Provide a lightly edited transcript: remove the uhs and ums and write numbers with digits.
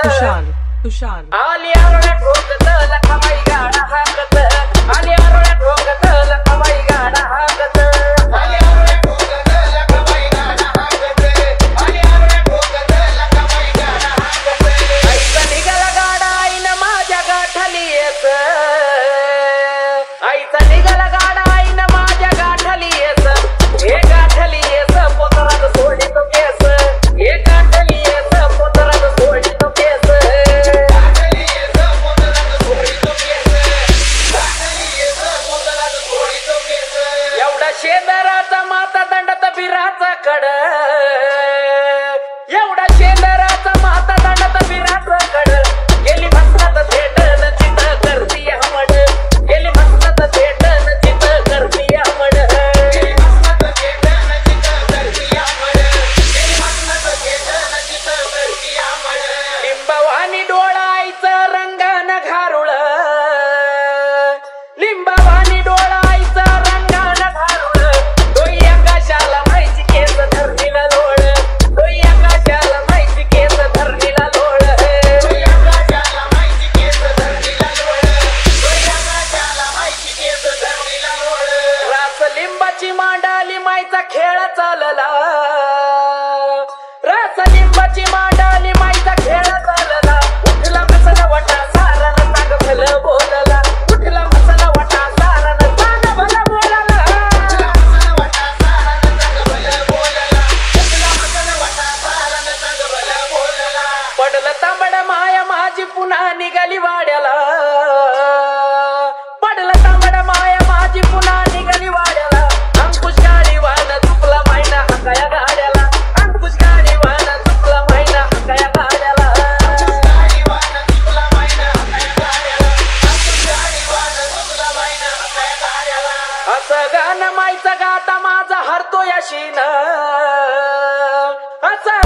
तुषार तुषार आली आरोळ्या ठोकत लखमाई गाडा हाकत आली आरोळ्या ठोकत लखमाई गाडा हाकत आली आरोळ्या ठोकत लखमाई गाडा हाकत आली आरोळ्या ठोकत लखमाई गाडा हाकत आईचा निघाला गाडा आईनं माझ्या गाठली येत आईचा निघाला गाडा आईनं माझ्या गाठली येत हे गाठली येत पोतरात सोडी तो केस हे गाठली येत पोतरात सोडी तो केस गाठली येत पोतरात सोडी तो केस गाठली येत पोतरात सोडी तो केस एवढा शेंदराचा माता दंडात बिराचा कड एवढा शेंदराचा माता दंडात बिराचा कड गेली भस्मात थेटन चित करती हमड गेली भस्मात थेटन चित करती हमड गेली भस्मात थेटन चित करती हमड गेली भस्मात थेटन चित करती हमड लिंबवानी डोळायचं रंगान घारुळ लिंबवानी डोळायचं रंगान घारुळ डोई आकाशाला माहिती केस धरणीला लोळ डोई आकाशाला माहिती केस धरणीला लोळ डोई आकाशाला माहिती केस धरणीला लोळ डोई आकाशाला माहिती केस धरणीला लोळ रास लिंबाची मांडाली माईचा खेळ चालला रास लिंबाची मांडाली माईचा खेळ चालला उठला मसला वटा सारण सांग भलं बोलला उठला मसला वटा सारण सांग भलं बोलला उठला मसला वटा सारण सांग भलं बोलला उठला मसला वटा सारण सांग भलं बोलला पडलं तांबड माया माझी पुन्हा निघाली वाड्याला पडलं तांबड माया माझी पुन्हा निघाली वाड्याला अंकुश गाडी वाहन चुकला मायना हकाया गाड्याला अंकुश गाडी वाहन चुकला मायना हकाया गाड्याला अंकुश गाडी वाहन चुकला मायना हकाया गाड्याला अंकुश गाडी वाहन चुकला मायना हकाया गाड्याला असं गाणं माईचं गाता माझा हरतो याशीन असं